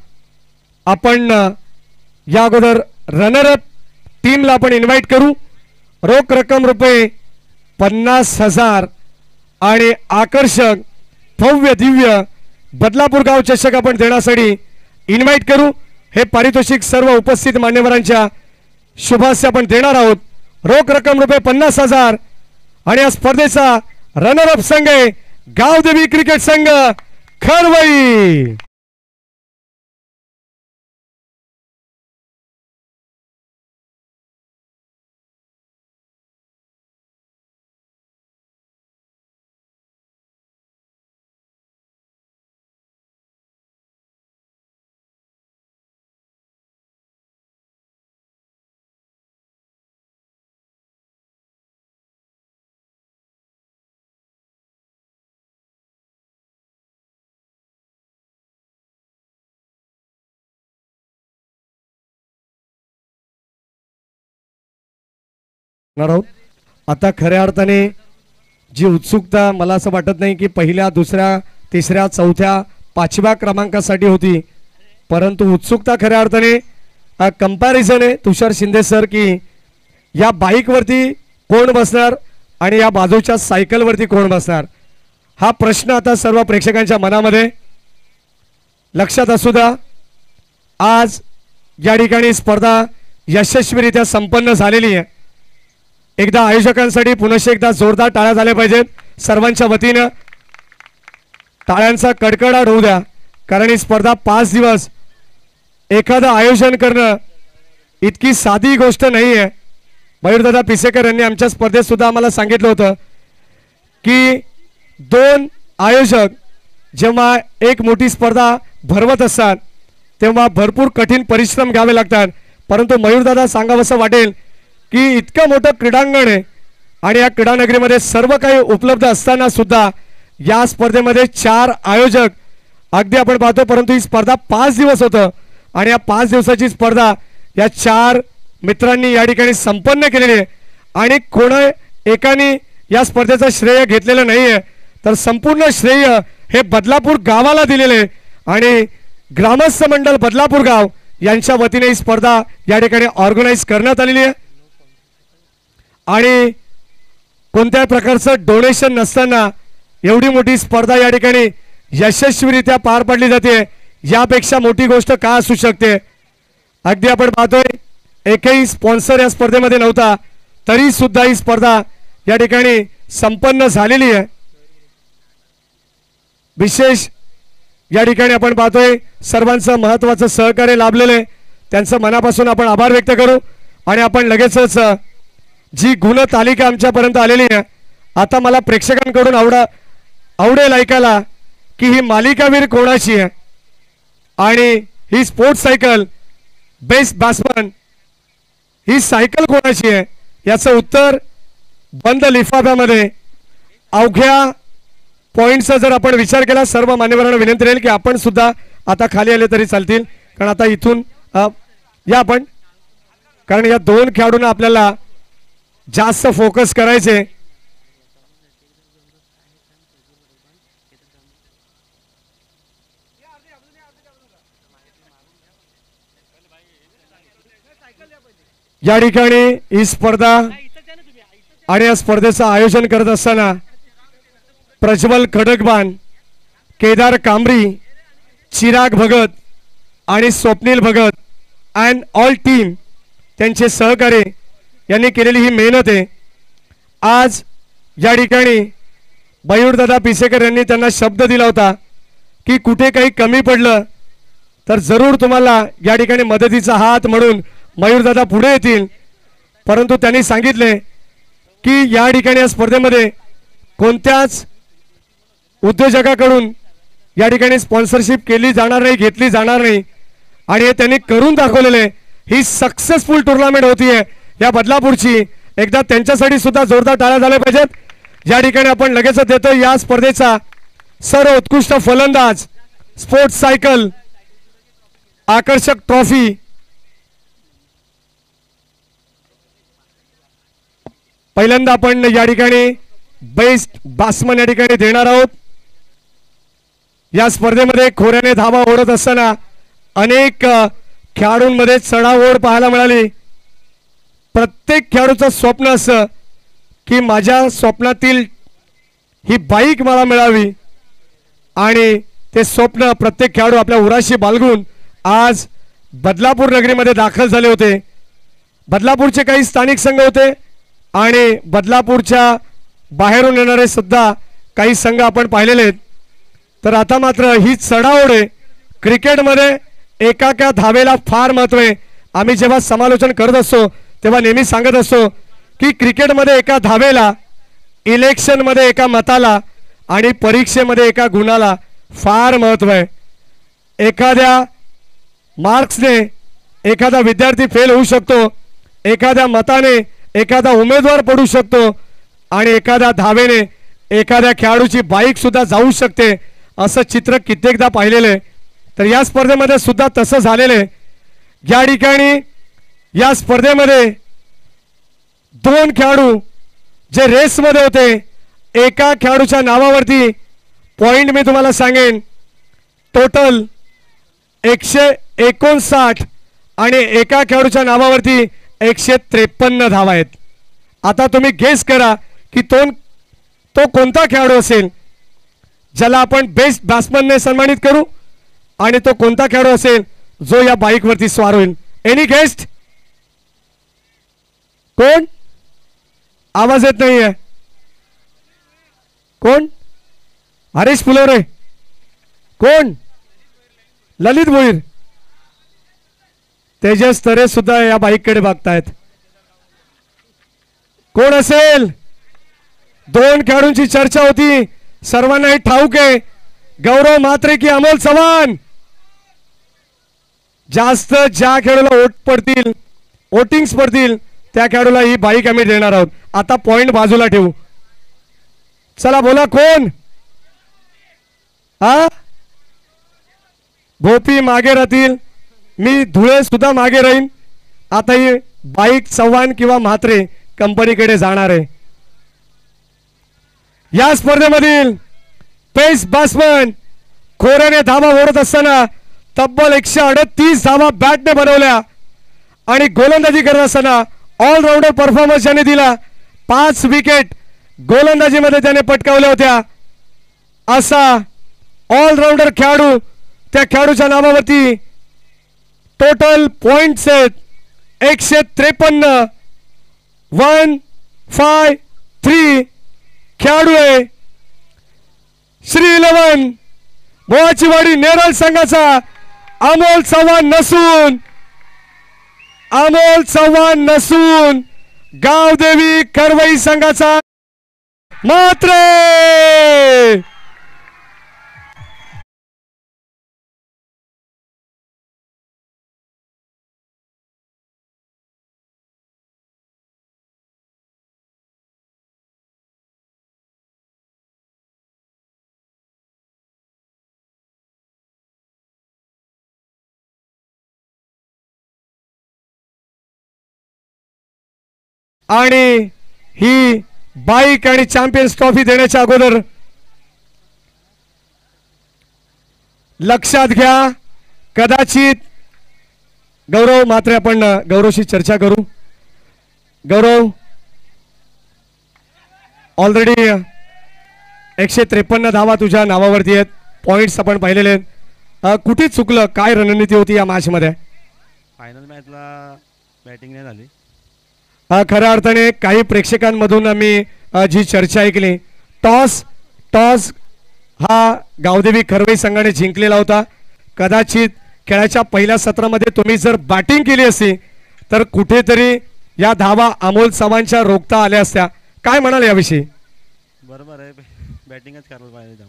आपण या अगोदर रनरअप टीमला आपण इन्व्हाइट करू. रोख रक्कम रुपये 50,000 आणि आकर्षक भव्य दिव्य बदलापूर गाव चषक आपण देण्यासाठी इन्व्हाइट करू. हे पारितोषिक सर्व उपस्थित मान्यवरांच्या शुभास्य आपण देणार आहोत. रोख रक्कम रुपये 50,000 आणि या स्पर्धेचा रनरअप संघ आहे गावदेवी क्रिकेट संघ खरवई. आहोत आता खऱ्या अर्थाने जी उत्सुकता मला असं वाटत नाही की पहिल्या, दुसऱ्या, तिसऱ्या, चौथ्या, 5व्या क्रमांकासाठी होती, परंतु उत्सुकता खऱ्या अर्थाने कंपॅरिझन आहे तुषार शिंदे सर की या बाईकवरती कोण बसणार आणि या बाजूच्या सायकलवरती कोण बसणार. हा प्रश्न आता सर्व प्रेक्षकांच्या मनामध्ये लक्षात असू द्या. आज या ठिकाणी स्पर्धा यशस्वीरित्या संपन्न झालेली आहे. एकदा आयोजकांसाठी पुनश्च एकदा जोरदार टाळ्या झाल्या पाहिजेत. सर्वांच्या वतीनं टाळ्यांचा कडकडाट होऊ द्या. कारण ही स्पर्धा 5 दिवस एखादं आयोजन करणं इतकी साधी गोष्ट नाही आहे. मयूरदादा पिसेकर यांनी आमच्या स्पर्धेत सुद्धा आम्हाला सांगितलं होतं की 2 आयोजक जेव्हा एक मोठी स्पर्धा भरवत असतात तेव्हा भरपूर कठीण परिश्रम घ्यावे लागतात. परंतु मयूरदादा सांगावंसं वाटेल की इतकं मोठं क्रीडांगण आहे आणि या क्रीडानगरीमध्ये सर्व काही उपलब्ध असताना सुद्धा या स्पर्धेमध्ये 4 आयोजक अगदी आपण पाहतो. परंतु ही स्पर्धा 5 दिवस होतं आणि या 5 दिवसाची स्पर्धा या 4 मित्रांनी या ठिकाणी संपन्न केलेली आहे. आणि कोण एकाने या स्पर्धेचं श्रेय घेतलेलं नाही आहे, तर संपूर्ण श्रेय हे बदलापूर गावाला दिलेले आहे. आणि ग्रामस्थ मंडळ बदलापूर गाव यांच्या वतीने ही स्पर्धा या ठिकाणी ऑर्गनाइज करण्यात आलेली आहे. आणि कोणत्याही प्रकारचं डोनेशन नसताना एवढी मोठी स्पर्धा या ठिकाणी यशस्वीरित्या पार पाडली जाते. यापेक्षा मोठी गोष्ट का असू शकते. अगदी आपण पाहतोय एकही स्पॉन्सर या स्पर्धेमध्ये नव्हता, तरी सुद्धा ही स्पर्धा या ठिकाणी संपन्न झालेली आहे. विशेष या ठिकाणी आपण पाहतोय सर्वांचं महत्त्वाचं सहकार्य लाभलेलं आहे. त्यांचं मनापासून आपण आभार व्यक्त करू. आणि आपण लगेचच जी गुणतालिका आमच्यापर्यंत आलेली आहे आता मला प्रेक्षकांकडून आवडेल ऐकायला की ही मालिकावीर कोणाची आहे आणि ही स्पोर्ट्स सायकल बेस्ट बॅट्समन ही सायकल कोणाची आहे याचं उत्तर बंद लिफाफ्यामध्ये अवघ्या पॉईंटचा जर आपण विचार केला सर्व मान्यवरांना विनंती राहील की आपण सुद्धा आता खाली आले तरी चालतील कारण आता इथून या आपण कारण या दोन खेळाडूंना आपल्याला जास्त फोकस करायचे. या ठिकाणी ही स्पर्धा आणि या स्पर्धेचं आयोजन करत असताना प्रज्वल खडकबान, केदार कांबरी, चिराग भगत आणि Swapnil Bhagat and all team त्यांचे सहकारी यांनी केलेली ही मेहनत आहे. आज या ठिकाणी मयूरदादा पिसेकर यांनी त्यांना शब्द दिला होता की कुठे काही कमी पडलं तर जरूर तुम्हाला या ठिकाणी मदतीचा हात म्हणून मयूरदादा पुढे येतील. परंतु त्यांनी सांगितले की या ठिकाणी या स्पर्धेमध्ये कोणत्याच उद्योजकाकडून या ठिकाणी स्पॉन्सरशिप केली जाणार नाही, घेतली जाणार नाही आणि हे त्यांनी करून दाखवलेले. ही सक्सेसफुल टुर्नामेंट होतीये या बदलापूरची. एकदा त्यांच्यासाठी सुद्धा जोरदार टाळ्या झाल्या पाहिजेत. या ठिकाणी आपण लगेचच देतो या स्पर्धेचा सर्वोत्कृष्ट फलंदाज स्पोर्ट्स सायकल आकर्षक ट्रॉफी पहिल्यांदा आपण या ठिकाणी बेस्ट बॅट्समन या ठिकाणी देणार आहोत. या स्पर्धेमध्ये खोऱ्याने धावा ओढत असताना अनेक खेळाडूंमध्ये चढाओढ पाहायला मिळाली. प्रत्येक खेळाडूचं स्वप्न असं की माझ्या स्वप्नातील ही बाईक मला मिळावी आणि ते स्वप्न प्रत्येक खेळाडू आपल्या उराशी बाळगून आज बदलापूर नगरीमध्ये दाखल झाले होते. बदलापूरचे काही स्थानिक संघ होते आणि बदलापूरच्या बाहेरून येणारे सुद्धा काही संघ आपण पाहिलेले आहेत. तर आता मात्र ही चढाओढ आहे. क्रिकेटमध्ये एका धावेला फार महत्त्व आहे. आम्ही जेव्हा समालोचन करत असतो तेव्हा नेहमी सांगत असतो की क्रिकेटमध्ये एका धावेला, इलेक्शनमध्ये एका मताला आणि परीक्षेमध्ये एका गुणाला फार महत्त्व आहे. एखाद्या मार्क्सने एखादा विद्यार्थी फेल होऊ शकतो, एखाद्या मताने एखादा उमेदवार पडू शकतो आणि एखाद्या धावेने एखाद्या खेळाडूची बाईक सुद्धा जाऊ शकते. असं चित्र कित्येकदा पाहिलेलं आहे. तर या स्पर्धेमध्ये सुद्धा तसं झालेलं आहे. या ठिकाणी या स्पर्धेमध्ये दोन खेळाडू जे रेसमध्ये होते, एका खेळाडूच्या नावावरती पॉइंट मी तुम्हाला सांगेन टोटल 159 आणि एका खेळाडूच्या नावावरती 153 धावा आहेत. आता तुम्ही गेस करा की तो कोणता खेळाडू असेल ज्याला आपण बेस्ट बॅट्समनने सन्मानित करू आणि तो कोणता खेळाडू असेल जो या बाईकवरती स्वार होईल. Any guest? कोण? आवाज येत नाहीये. कोण? हरीश फुलोरे? कोण? ललित भोईर? तेजस तरे सुद्धा या बाईककडे बघतायत. कोण असेल? दोन खेळाडूंची चर्चा होती. सर्वांना ठाऊक आहे गौरव म्हात्रे की अमोल चव्हाण. जास्त ज्या खेळाडूला वोटिंग्स पडतील त्या खेळाडूला ही बाईक आम्ही देणार आहोत. आता पॉइंट बाजूला ठेवू. चला बोला कोण? हा, भोपी मागे राहतील, मी धुळे सुद्धा मागे राहीन. आता ही बाईक चव्हाण किंवा म्हात्रे कंपनीकडे जाणार आहे. या स्पर्धेमधील बेस्ट बॅट्समन खोऱ्याने धावा ओढत असताना तब्बल 138 धावा बॅटने बनवल्या आणि गोलंदाजी करत असताना ऑलराऊंडर परफॉर्मन्स ज्याने दिला. 5 विकेट गोलंदाजीमध्ये त्याने पटकावल्या होत्या. असा ऑलराऊंडर खेळाडू, त्या खेळाडूच्या नावावरती टोटल पॉइंट्स आहेत 153. 153 खेळाडू आहे. श्री 11 मोहाचीवाडी नेरळ संघाचा अमोल चव्हाण नसून गावदेवी करवई संघाचा मात्रे. आणि ही बाईक आणि चॅम्पियन्स ट्रॉफी देण्याच्या अगोदर लक्षात घ्या, कदाचित गौरव मात्रे, आपण गौरवशी चर्चा करू. गौरव, ऑलरेडी 153 धावा तुझ्या नावावरती आहेत, पॉइंट्स आपण पाहिलेले आहेत. कुठे चुकलं, काय रणनीती होती या मॅच मध्ये? फायनल मॅचला बॅटिंग नाही झाली. खऱ्या अर्थाने काही प्रेक्षकांमधून आम्ही जी चर्चा ऐकली, टॉस हा गावदेवी खरवई संघाने जिंकलेला होता. कदाचित खेळाच्या पहिल्या सत्रामध्ये तुम्ही जर बॅटिंग केली असती तर कुठेतरी या धावा अमोल चव्हाणच्या रोखता आल्या असत्या. काय म्हणाल याविषयी? बरोबर आहे, बॅटिंगच करायला पाहिजे.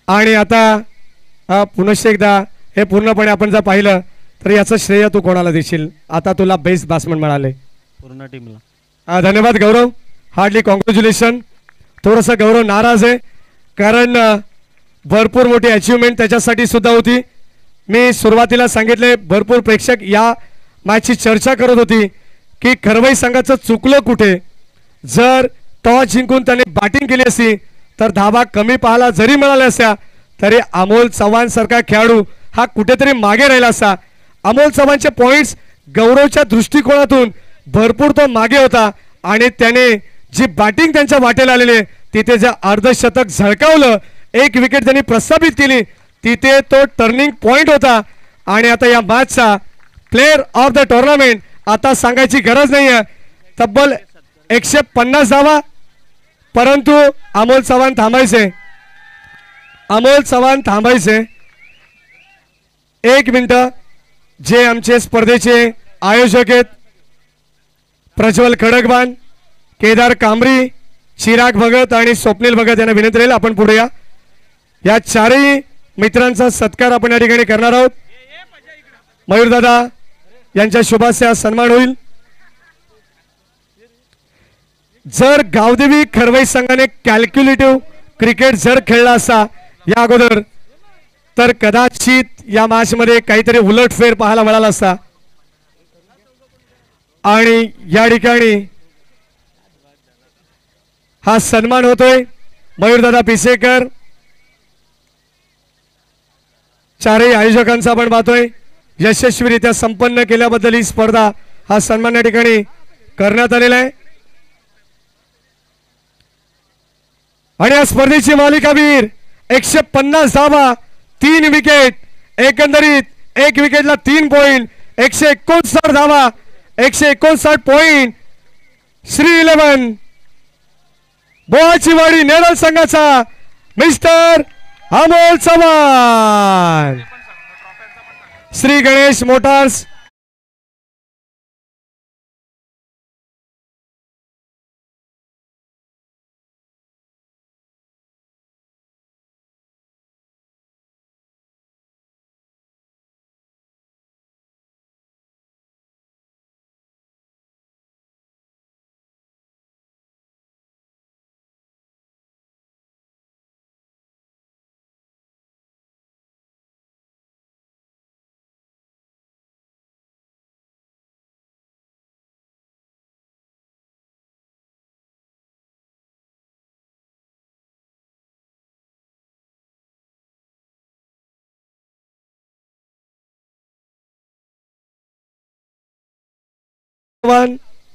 आणि आता पुनश्च एकदा हे पूर्णपणे आपण जर पाहिलं तर याचं श्रेय तू कोणाला देशील? आता तुला बेस्ट बॅट्समन मिळाले. पूर्ण टीमला धन्यवाद गौरव, हार्डली कॉंग्रॅच्युलेशन. थोडंसं गौरव नाराज आहे कारण भरपूर मोठी अचिव्हमेंट त्याच्यासाठी सुद्धा होती. मी सुरुवातीला सांगितले, भरपूर प्रेक्षक या मॅचची चर्चा करत होती की खरवई संघाचं चुकलं कुठे. जर टॉस जिंकून त्याने बॅटिंग केली असती तर धावा कमी पाहायला जरी मिळाल्या असत्या तरी अमोल चव्हाण सारखा खेळाडू हा कुठेतरी मागे राहिला असता. अमोल चव्हाणचे पॉइंट्स गौरवच्या दृष्टिकोनातून भरपूर तो मागे होता आणि त्याने जी बॅटिंग त्यांच्या वाटेला आलेली तिथे जे अर्धशतक झळकावलं, एक विकेट त्यांनी प्रस्थापित केली, तिथे तो टर्निंग पॉइंट होता. आणि आता या मॅचचा प्लेअर ऑफ द टुर्नामेंट आता सांगायची गरज नाही आहे. तब्बल 150 धावा, परंतु अमोल चव्हाण थांबायचे. एक मिनिट, जे आमचे स्पर्धेचे आयोजक आहेत प्रज्वल खडकवान, केदार कांबरी, चिराग भगत आणि स्वप्नील भगत यांना विनंती राहील आपण पुढे या. या चारही मित्रांचा सत्कार आपण या ठिकाणी करणार आहोत. मयूरदादा यांच्या शुभाशय सन्मान होईल. जर गावदेवी खरवई संघाने कॅल्क्युलेटिव्ह क्रिकेट जर खेळला असता या अगोदर तर कदाचित या मॅच मध्ये काहीतरी उलटफेर पाहायला मिळाला असता. आणि या ठिकाणी हा सन्मान होतोय मयूरदादा पिसेकर, चारही आयोजकांचा आपण पाहतोय. यशस्वीरित्या संपन्न केल्याबद्दल ही स्पर्धा, हा सन्मान या ठिकाणी करण्यात आलेला आहे. आणि या स्पर्धेची मालिकावीर 150 धावा, 3 विकेट, एकंदरीत एक विकेटला 3 पॉइंट, 159 धावा, 159 पॉइंट. श्री 11 बोहाची वाडी नेरळ संघाचा मिस्टर अमोल चव्हाण. श्री गणेश मोटार्स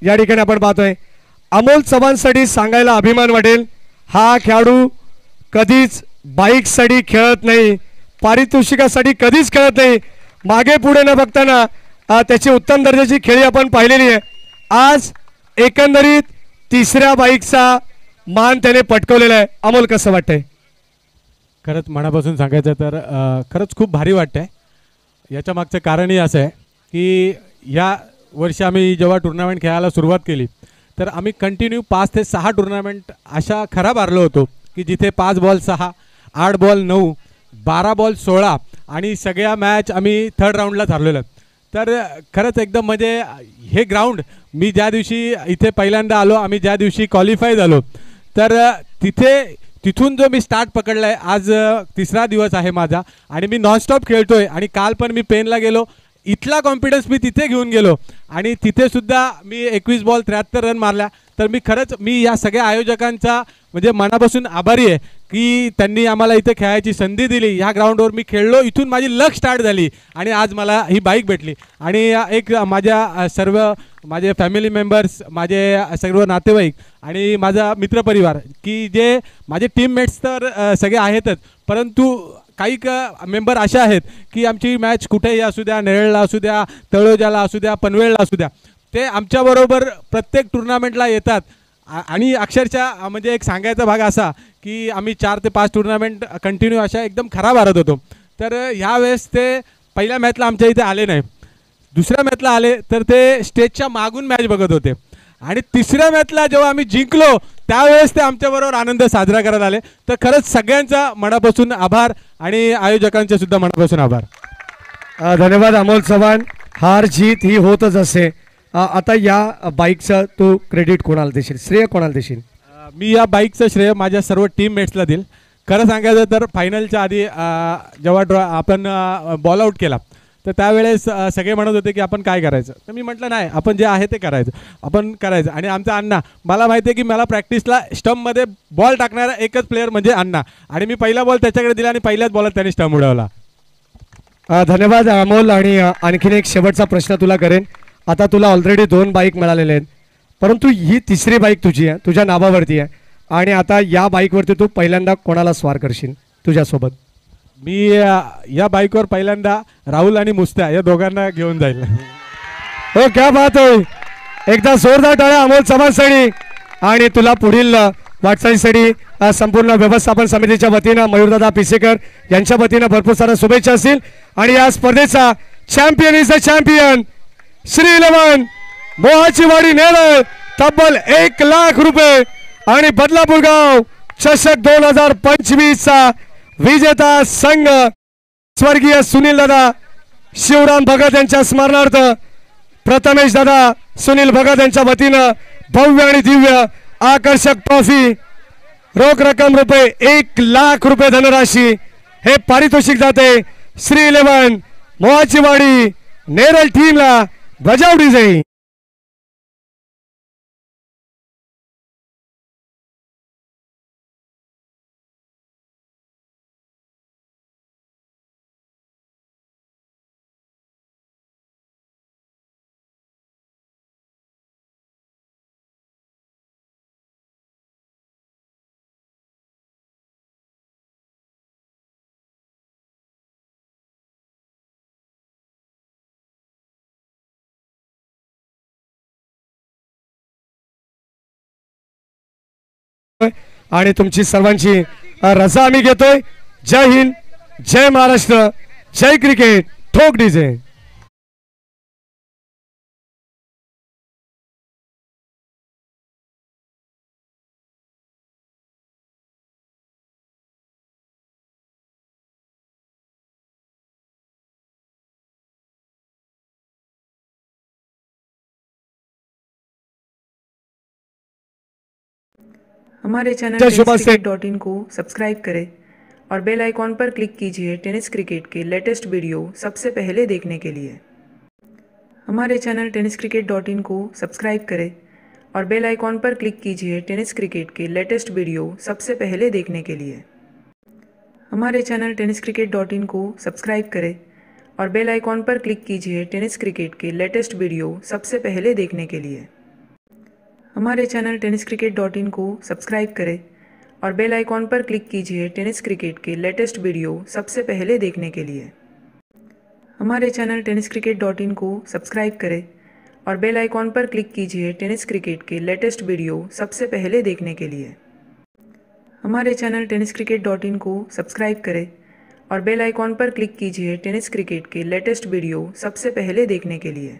या ठिकाणी आपण पाहतोय. अमोल चव्हाणसाठी सांगायला अभिमान वाटेल, हा खेळाडू कधीच बाईकसाठी खेळत नाही, पारितोषिकासाठी कधीच खेळत नाही. मागे पुढे न बघताना त्याची उत्तम दर्जाची खेळी आपण पाहिलेली आहे. आज एकंदरीत 3ऱ्या बाईकचा मान त्याने पटकवलेला आहे. अमोल, कसं वाटतंय? खरंच मनापासून सांगायचं तर खरंच खूप भारी वाटतंय. याच्या मागचं कारणही असं आहे की या वर्षी आम्ही जेव्हा टुर्नामेंट खेळायला सुरुवात केली तर आम्ही कंटिन्यू 5 ते 6 टुर्नामेंट अशा खराब हारलो होतो की जिथे 5 बॉल 6, 8 बॉल 9, 12 बॉल 16 आणि सगळ्या मॅच आम्ही थर्ड राऊंडलाच हरलेलो. तर खरंच एकदम म्हणजे हे ग्राउंड मी ज्या दिवशी इथे पहिल्यांदा आलो, आम्ही ज्या दिवशी क्वालिफाय झालो, तर तिथून जो मी स्टार्ट पकडला आहे, आज 3रा दिवस आहे माझा आणि मी नॉनस्टॉप खेळतोय. आणि काल पण मी पेनला गेलो, इथला कॉन्फिडन्स मी तिथे घेऊन गेलो आणि तिथे सुद्धा मी 21 बॉल 73 रन मारल्या. तर मी या सगळ्या आयोजकांचा म्हणजे मनापासून आभारी आहे की त्यांनी आम्हाला इथे खेळायची संधी दिली. ह्या ग्राउंडवर मी खेळलो, इथून माझी लक स्टार्ट झाली आणि आज मला ही बाईक भेटली. आणि एक माझे फॅमिली मेंबर्स, माझे सर्व नातेवाईक आणि माझा मित्रपरिवार की जे माझे टीममेट्स तर सगळे आहेतच, परंतु काही मेंबर असे आहेत की आमची मॅच कुठेही असू द्या, नेरळला असू द्या, तळोजाला असू द्या, पनवेलला असू द्या, ते आमच्याबरोबर प्रत्येक टुर्नामेंटला येतात. आणि अक्षरशः म्हणजे एक सांगायचा भाग असा की आम्ही 4 ते 5 टुर्नामेंट कंटिन्यू अशा एकदम खराब हारत होतो. तर ह्यावेळेस ते पहिल्या मॅचला आमच्या इथे आले नाही, दुसऱ्या मॅचला आले तर ते स्टेजच्या मागून मॅच बघत होते आणि 3ऱ्या मॅचला जेव्हा आम्ही जिंकलो त्यावेळेस ते आमच्याबरोबर आनंद साजरा करत आले. तर खरंच सगळ्यांचा मनापासून आभार आणि आयोजकांचे सुद्धा मनापासून आभार. धन्यवाद अमोल चव्हाण. हार जीत ही होतच असते. आता या बाईकचं तू क्रेडिट कोणाला देशील, श्रेय कोणाला देशील? मी या बाईकचं श्रेय माझ्या सर्व टीममेट्सला देईल. खरं सांगायचं तर फायनलच्या आधी जेव्हा आपण बॉल आऊट केला तर त्यावेळेस सगळे म्हणत होते की आपण काय करायचं, तर मी म्हटलं नाही, आपण जे आहे ते करायचं. आणि आमचा अण्णा, मला माहिती आहे की मला प्रॅक्टिसला स्टंपमध्ये बॉल टाकणारा एकच प्लेअर म्हणजे अण्णा, आणि मी पहिला बॉल त्याच्याकडे दिला आणि पहिल्याच बॉलात त्याने स्टंप उडवला. धन्यवाद अमोल. आणि आणखीन एक शेवटचा प्रश्न तुला करेन. आता तुला ऑलरेडी 2 बाईक मिळालेले आहेत, परंतु ही 3री बाईक तुझी आहे, तुझ्या नावावरती आहे, आणि आता या बाईकवरती तू पहिल्यांदा कोणाला स्वार करशील तुझ्यासोबत? मी या बाईकवर पहिल्यांदा राहुल आणि मुस्त्या या दोघांना घेऊन जाईल. हो, क्या बात आहे. एकदा जोरदार टाळ्या अमोल चव्हाणसाठी. आणि तुला पुढील वाटचालीसाठी संपूर्ण व्यवस्थापन समितीच्या वतीनं मयूरदादा पिसेकर यांच्या वतीनं भरपूर साऱ्या शुभेच्छा असतील. आणि या स्पर्धेचा champion is the champion Shri 11 मोहाची वाडी नेरळ, तब्बल 1 लाख रुपये आणि बदलापूर गाव चषक 2025 चा विजेता संघ स्वर्गीय सुनील दादा शिवराम भगत यांच्या स्मरणार्थ प्रथमेश दादा सुनील भगत यांच्या वतीनं भव्य आणि दिव्य आकर्षक ट्रॉफी, रोख रक्कम रुपये 1 लाख रुपये धनराशी हे पारितोषिक जाते श्री 11 मोहाची वाडी नेरळ टीमला. बजावली जाईल. आणि तुमची सर्वांची रजा आम्ही घेतोय. जय हिंद, जय महाराष्ट्र, जय क्रिकेट, ठोक डीजे. हमारे चैनल जय शुभ से tenniscricket.in को सब्सक्राइब करें और बेल आइकॉन पर क्लिक कीजिए टेनिस क्रिकेट के लेटेस्ट वीडियो सबसे पहले देखने के लिए. हमारे चैनल tenniscricket.in को सब्सक्राइब करें और बेल आइकॉन पर क्लिक कीजिए टेनिस क्रिकेट के लेटेस्ट वीडियो सबसे पहले देखने के लिए. हमारे चैनल tenniscricket.in को सब्सक्राइब करें और बेल आइकॉन पर क्लिक कीजिए टेनिस क्रिकेट के लेटेस्ट वीडियो सबसे पहले देखने के लिए. हमारे चैनल tenniscricket.in को सब्सक्राइब करें और बेल आइकॉन पर क्लिक कीजिए टेनिस क्रिकेट के लेटेस्ट वीडियो सबसे पहले देखने के लिए. हमारे चैनल tenniscricket.in को सब्सक्राइब करें और बेल आइकॉन पर क्लिक कीजिए टेनिस क्रिकेट के लेटेस्ट वीडियो सबसे पहले देखने के लिए. हमारे चैनल tenniscricket.in को सब्सक्राइब करें और बेल आइकॉन पर क्लिक कीजिए टेनिस क्रिकेट के लेटेस्ट वीडियो सबसे पहले देखने के लिए.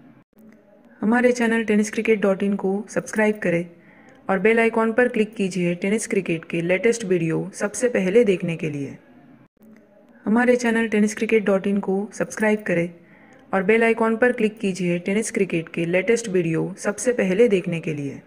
हमारे चैनल tenniscricket.in को सब्सक्राइब करें और बेल आइकॉन पर क्लिक कीजिए टेनिस क्रिकेट के लेटेस्ट वीडियो सबसे पहले देखने के लिए। हमारे चैनल tenniscricket.in को सब्सक्राइब करें और बेल आइकॉन पर क्लिक कीजिए टेनिस क्रिकेट के लेटेस्ट वीडियो सबसे पहले देखने के लिए।